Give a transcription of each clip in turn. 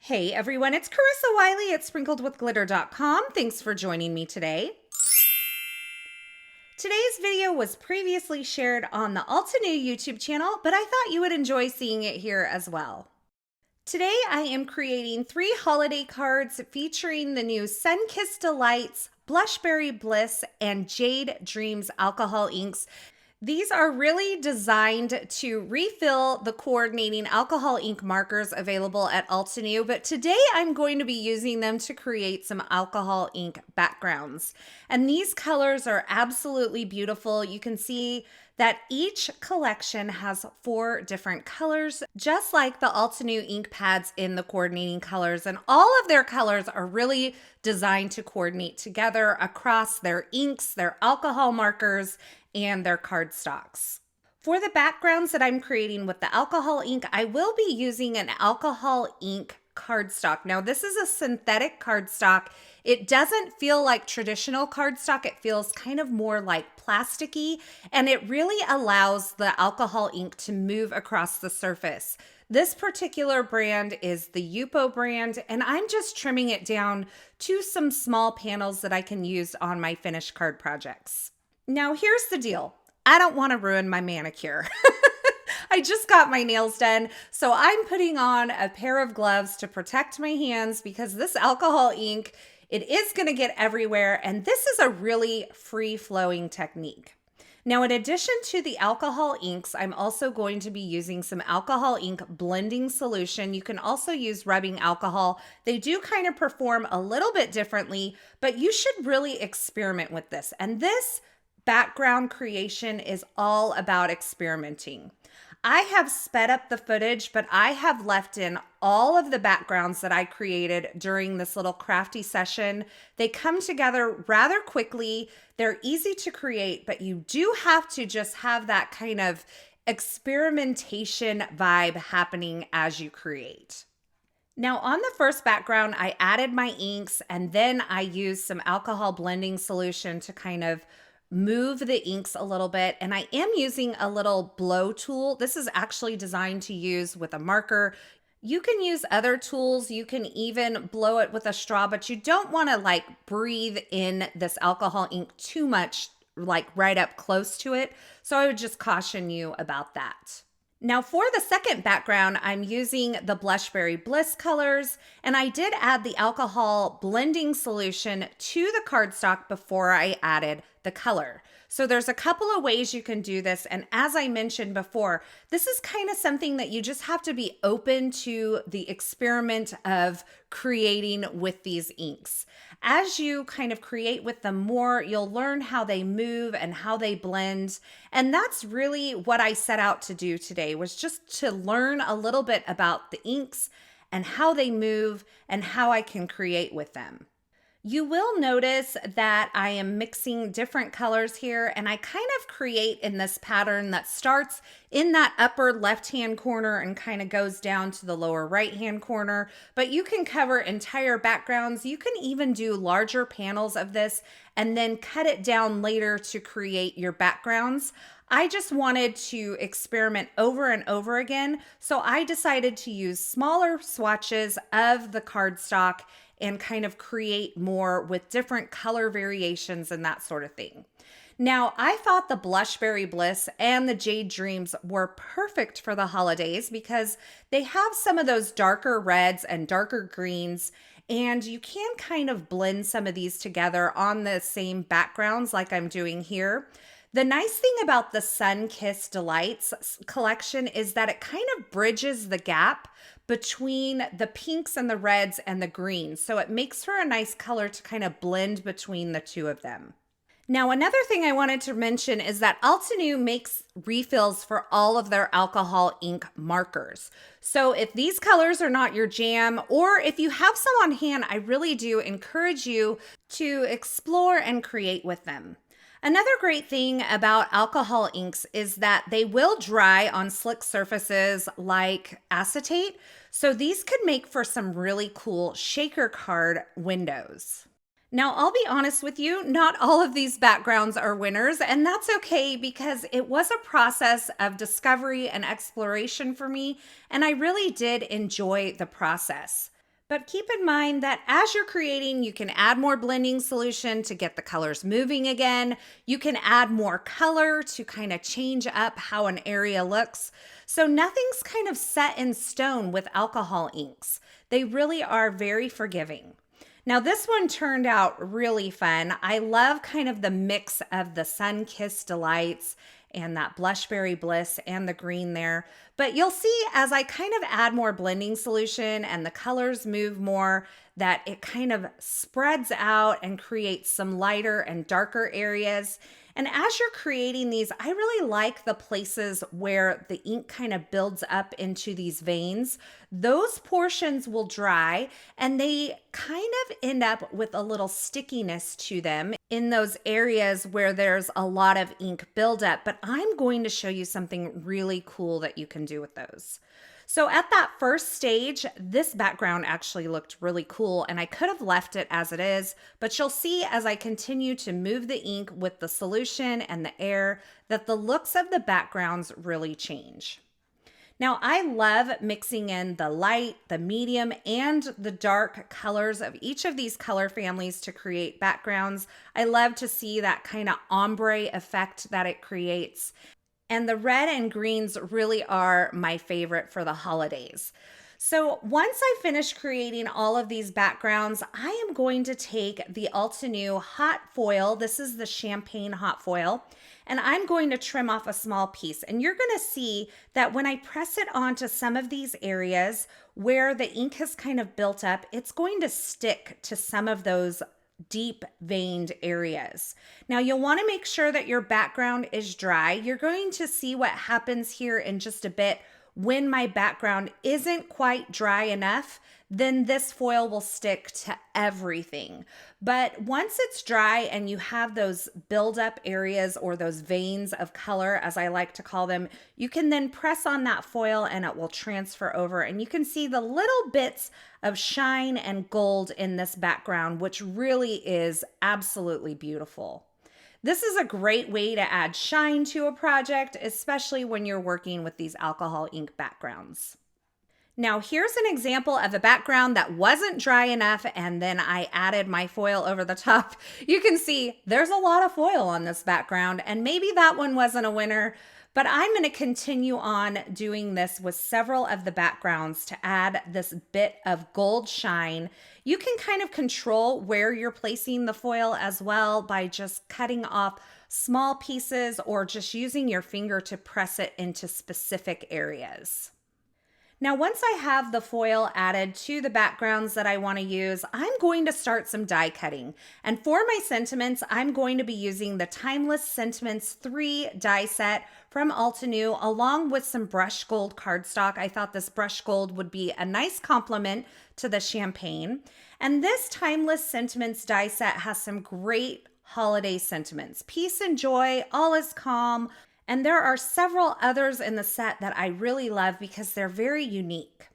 Hey everyone, it's Carissa Wiley at sprinkledwithglitter.com. Thanks for joining me today. Today's video was previously shared on the Altenew YouTube channel, but I thought you would enjoy seeing it here as well. Today I am creating 3 holiday cards featuring the new Sun-Kissed Delights, Blushberry Bliss, and Jade Dreams alcohol inks. These are really designed to refill the coordinating alcohol ink markers available at Altenew, but today I'm going to be using them to create some alcohol ink backgrounds. And these colors are absolutely beautiful. You can see that each collection has 4 different colors, just like the Altenew ink pads in the coordinating colors. And all of their colors are really designed to coordinate together across their inks, their alcohol markers, and their cardstocks. For the backgrounds that I'm creating with the alcohol ink, I will be using an alcohol ink cardstock. Now, this is a synthetic cardstock. It doesn't feel like traditional cardstock. It feels kind of more like plasticky, and it really allows the alcohol ink to move across the surface. This particular brand is the Yupo brand, and I'm just trimming it down to some small panels that I can use on my finished card projects. Now, here's the deal. I don't want to ruin my manicure. I just got my nails done, so I'm putting on a pair of gloves to protect my hands because this alcohol ink, it is going to get everywhere, and this is a really free-flowing technique. Now, in addition to the alcohol inks, I'm also going to be using some alcohol ink blending solution. You can also use rubbing alcohol. They do kind of perform a little bit differently, but you should really experiment with this. And this background creation is all about experimenting. I have sped up the footage, but I have left in all of the backgrounds that I created during this little crafty session. They come together rather quickly. They're easy to create, but you do have to just have that kind of experimentation vibe happening as you create. Now, on the first background, I added my inks, and then I used some alcohol blending solution to kind of move the inks a little bit, and I am using a little blow tool. This is actually designed to use with a marker. You can use other tools. You can even blow it with a straw, but you don't want to like breathe in this alcohol ink too much, like right up close to it. So I would just caution you about that. Now for the second background, I'm using the Blushberry Bliss colors, and I did add the alcohol blending solution to the cardstock before I added the color. So there's a couple of ways you can do this, and as I mentioned before, this is kind of something that you just have to be open to the experiment of creating with these inks. As you kind of create with them more, you'll learn how they move and how they blend. And that's really what I set out to do today, was just to learn a little bit about the inks and how they move and how I can create with them. You will notice that I am mixing different colors here, and I kind of create in this pattern that starts in that upper left-hand corner and kind of goes down to the lower right-hand corner, but you can cover entire backgrounds. You can even do larger panels of this and then cut it down later to create your backgrounds. I just wanted to experiment over and over again, so I decided to use smaller swatches of the cardstock and kind of create more with different color variations and that sort of thing. Now, I thought the Blushberry Bliss and the Jade Dreams were perfect for the holidays because they have some of those darker reds and darker greens, and you can kind of blend some of these together on the same backgrounds like I'm doing here. The nice thing about the Sun-Kissed Delights collection is that it kind of bridges the gap between the pinks and the reds and the greens. So it makes for a nice color to kind of blend between the two of them. Now, another thing I wanted to mention is that Altenew makes refills for all of their alcohol ink markers. So if these colors are not your jam, or if you have some on hand, I really do encourage you to explore and create with them. Another great thing about alcohol inks is that they will dry on slick surfaces like acetate. So these could make for some really cool shaker card windows. Now, I'll be honest with you, not all of these backgrounds are winners, and that's okay because it was a process of discovery and exploration for me, and I really did enjoy the process. But keep in mind that as you're creating, you can add more blending solution to get the colors moving again. You can add more color to kind of change up how an area looks. So nothing's kind of set in stone with alcohol inks. They really are very forgiving. Now this one turned out really fun. I love kind of the mix of the Sun-Kissed Delights and that Blushberry Bliss and the green there. But you'll see as I kind of add more blending solution and the colors move more, that it kind of spreads out and creates some lighter and darker areas. And as you're creating these, I really like the places where the ink kind of builds up into these veins. Those portions will dry and they kind of end up with a little stickiness to them in those areas where there's a lot of ink buildup. But I'm going to show you something really cool that you can do with those. So at that first stage, this background actually looked really cool and I could have left it as it is, but you'll see as I continue to move the ink with the solution and the air that the looks of the backgrounds really change. Now I love mixing in the light, the medium, and the dark colors of each of these color families to create backgrounds. I love to see that kind of ombre effect that it creates. And the red and greens really are my favorite for the holidays. So once I finish creating all of these backgrounds, I am going to take the Altenew hot foil. This is the champagne hot foil. And I'm going to trim off a small piece. And you're going to see that when I press it onto some of these areas where the ink has kind of built up, it's going to stick to some of those deep veined areas. Now you'll want to make sure that your background is dry. You're going to see what happens here in just a bit. When my background isn't quite dry enough, then this foil will stick to everything. But once it's dry and you have those buildup areas or those veins of color, as I like to call them, you can then press on that foil and it will transfer over. And you can see the little bits of shine and gold in this background, which really is absolutely beautiful. This is a great way to add shine to a project, especially when you're working with these alcohol ink backgrounds. Now here's an example of a background that wasn't dry enough and then I added my foil over the top. You can see there's a lot of foil on this background and maybe that one wasn't a winner, but I'm going to continue on doing this with several of the backgrounds to add this bit of gold shine. You can kind of control where you're placing the foil as well by just cutting off small pieces or just using your finger to press it into specific areas. Now, once I have the foil added to the backgrounds that I want to use, I'm going to start some die cutting. And for my sentiments, I'm going to be using the Timeless Sentiments 3 die set from Altenew, along with some brushed gold cardstock. I thought this brushed gold would be a nice complement to the champagne. And this Timeless Sentiments die set has some great holiday sentiments. Peace and joy, all is calm. And there are several others in the set that I really love because they're very unique.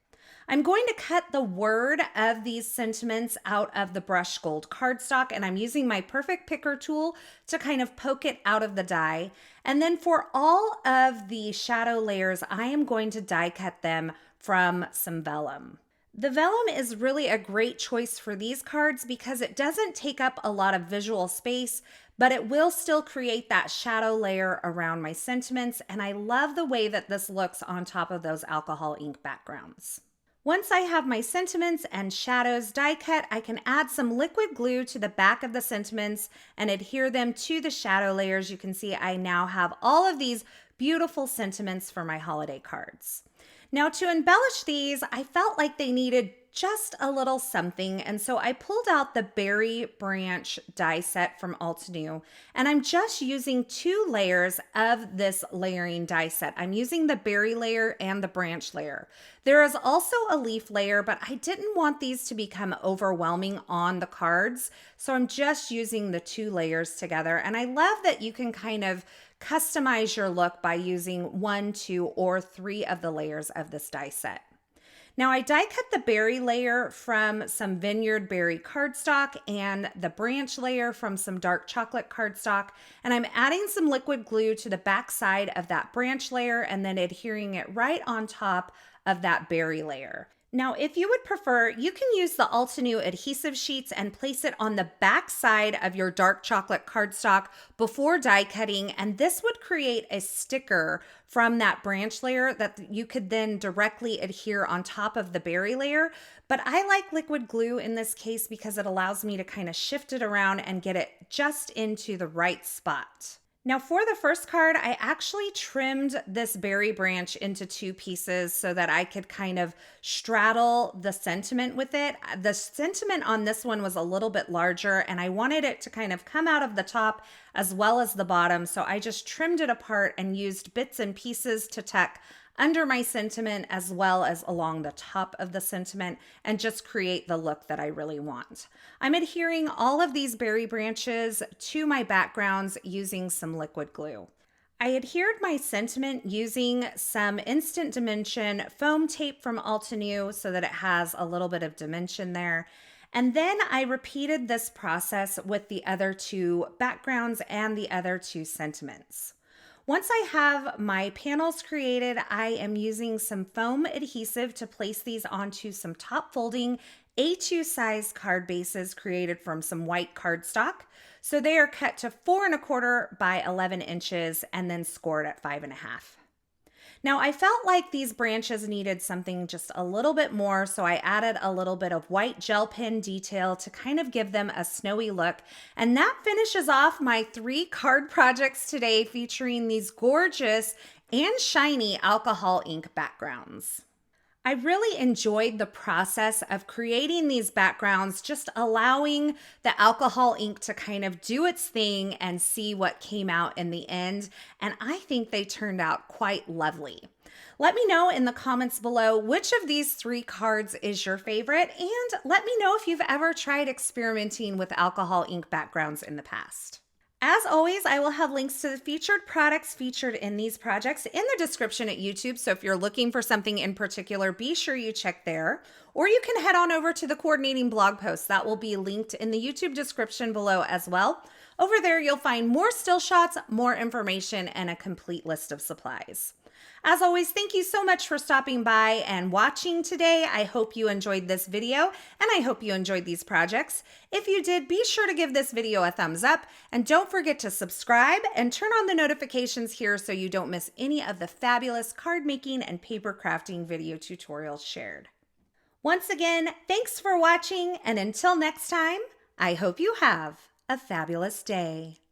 I'm going to cut the word of these sentiments out of the brushed gold cardstock, and I'm using my Perfect Picker tool to kind of poke it out of the die. And then for all of the shadow layers, I am going to die cut them from some vellum. The vellum is really a great choice for these cards because it doesn't take up a lot of visual space, but it will still create that shadow layer around my sentiments, and I love the way that this looks on top of those alcohol ink backgrounds. Once I have my sentiments and shadows die cut, I can add some liquid glue to the back of the sentiments and adhere them to the shadow layers. You can see I now have all of these beautiful sentiments for my holiday cards. Now to embellish these, I felt like they needed just a little something, and so I pulled out the Berry Branch die set from Altenew, and I'm just using 2 layers of this layering die set. I'm using the berry layer and the branch layer. There is also a leaf layer, but I didn't want these to become overwhelming on the cards, so I'm just using the 2 layers together, and I love that you can kind of customize your look by using 1, 2, or 3 of the layers of this die set. Now I die cut the berry layer from some Vineyard Berry cardstock and the branch layer from some dark chocolate cardstock, and I'm adding some liquid glue to the back side of that branch layer and then adhering it right on top of that berry layer. Now, if you would prefer, you can use the Altenew adhesive sheets and place it on the back side of your dark chocolate cardstock before die cutting, and this would create a sticker from that branch layer that you could then directly adhere on top of the berry layer. But I like liquid glue in this case because it allows me to kind of shift it around and get it just into the right spot. Now for the first card, I actually trimmed this berry branch into two pieces so that I could kind of straddle the sentiment with it. The sentiment on this one was a little bit larger and I wanted it to kind of come out of the top as well as the bottom. So I just trimmed it apart and used bits and pieces to tuck under my sentiment as well as along the top of the sentiment and just create the look that I really want. I'm adhering all of these berry branches to my backgrounds using some liquid glue. I adhered my sentiment using some Instant Dimension foam tape from Altenew so that it has a little bit of dimension there. And then I repeated this process with the other two backgrounds and the other two sentiments. Once I have my panels created, I am using some foam adhesive to place these onto some top folding A2 size card bases created from some white cardstock. So they are cut to 4¼ by 11 inches and then scored at 5½. Now I felt like these branches needed something just a little bit more, so I added a little bit of white gel pen detail to kind of give them a snowy look. And that finishes off my 3 card projects today featuring these gorgeous and shiny alcohol ink backgrounds. I really enjoyed the process of creating these backgrounds, just allowing the alcohol ink to kind of do its thing and see what came out in the end. And I think they turned out quite lovely. Let me know in the comments below which of these 3 cards is your favorite, and let me know if you've ever tried experimenting with alcohol ink backgrounds in the past. As always, I will have links to the featured products featured in these projects in the description at YouTube, so if you're looking for something in particular, be sure you check there. Or you can head on over to the coordinating blog post. That will be linked in the YouTube description below as well. Over there, you'll find more still shots, more information, and a complete list of supplies. As always, thank you so much for stopping by and watching today. I hope you enjoyed this video and I hope you enjoyed these projects. If you did, be sure to give this video a thumbs up and don't forget to subscribe and turn on the notifications here so you don't miss any of the fabulous card making and paper crafting video tutorials shared. Once again, thanks for watching, and until next time, I hope you have a fabulous day.